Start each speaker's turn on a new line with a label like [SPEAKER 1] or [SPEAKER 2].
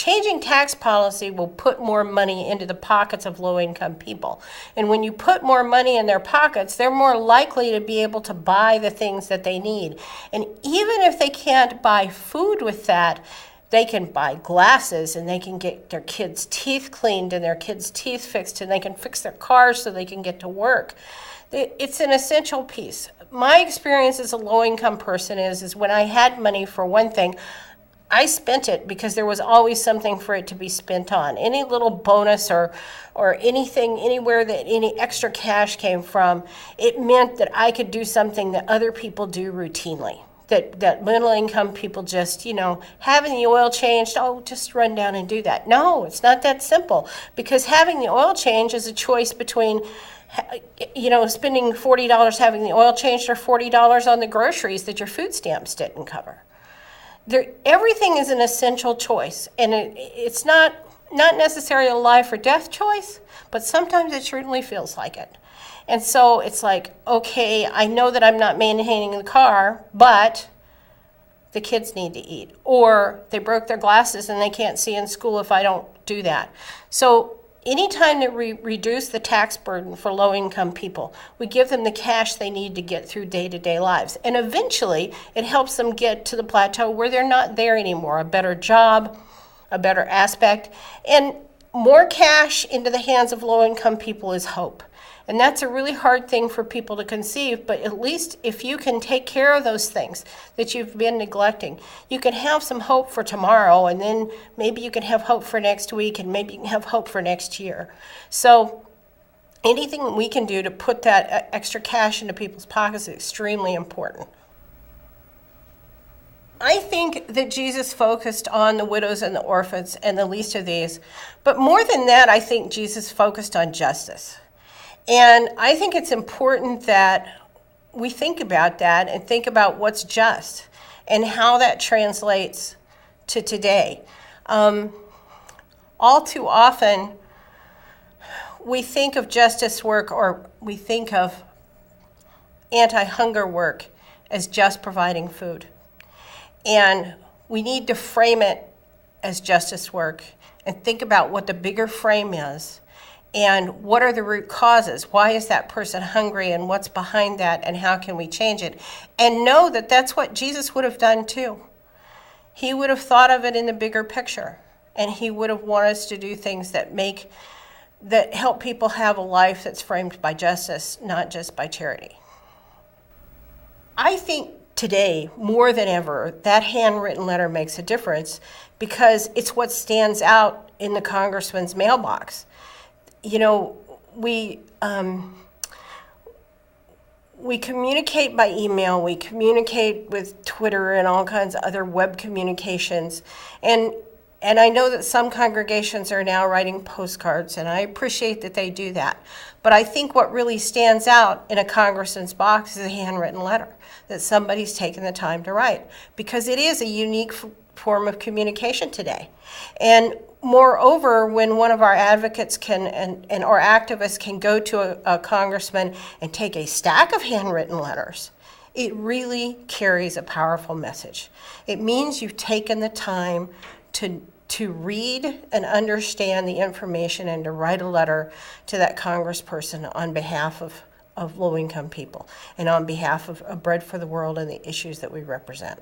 [SPEAKER 1] changing tax policy will put more money into the pockets of low-income people. And when you put more money in their pockets, they're more likely to be able to buy the things that they need. And even if they can't buy food with that, they can buy glasses, and they can get their kids' teeth cleaned and their kids' teeth fixed, and they can fix their cars so they can get to work. It's an essential piece. My experience as a low-income person is when I had money for one thing, I spent it because there was always something for it to be spent on. Any little bonus or anything, anywhere that any extra cash came from, it meant that I could do something that other people do routinely. That middle income people just, having the oil changed, just run down and do that. No, it's not that simple, because having the oil change is a choice between, spending $40 having the oil changed or $40 on the groceries that your food stamps didn't cover. Everything is an essential choice, and it's not necessarily a life or death choice, but sometimes it certainly feels like it. And so it's like, okay, I know that I'm not maintaining the car, but the kids need to eat. Or they broke their glasses and they can't see in school if I don't do that. So anytime that we reduce the tax burden for low-income people, we give them the cash they need to get through day-to-day lives. And eventually, it helps them get to the plateau where they're not there anymore, a better job, a better aspect. And more cash into the hands of low-income people is hope. And that's a really hard thing for people to conceive, but at least if you can take care of those things that you've been neglecting, you can have some hope for tomorrow, and then maybe you can have hope for next week, and maybe you can have hope for next year. So anything we can do to put that extra cash into people's pockets is extremely important. I think that Jesus focused on the widows and the orphans and the least of these, but more than that, I think Jesus focused on justice. And I think it's important that we think about that and think about what's just and how that translates to today. All too often, we think of justice work, or we think of anti-hunger work, as just providing food. And we need to frame it as justice work and think about what the bigger frame is. And what are the root causes? Why is that person hungry, and what's behind that, and how can we change it? And know that that's what Jesus would have done too. He would have thought of it in the bigger picture, and he would have wanted us to do things that help people have a life that's framed by justice, not just by charity. I think today, more than ever, that handwritten letter makes a difference, because it's what stands out in the congressman's mailbox. We communicate by email, we communicate with Twitter and all kinds of other web communications. And I know that some congregations are now writing postcards, and I appreciate that they do that. But I think what really stands out in a congressman's box is a handwritten letter that somebody's taken the time to write, because it is a unique form of communication today. And moreover, when one of our advocates or activists can go to a congressman and take a stack of handwritten letters, it really carries a powerful message. It means you've taken the time to read and understand the information and to write a letter to that congressperson on behalf of low-income people and on behalf of Bread for the World and the issues that we represent.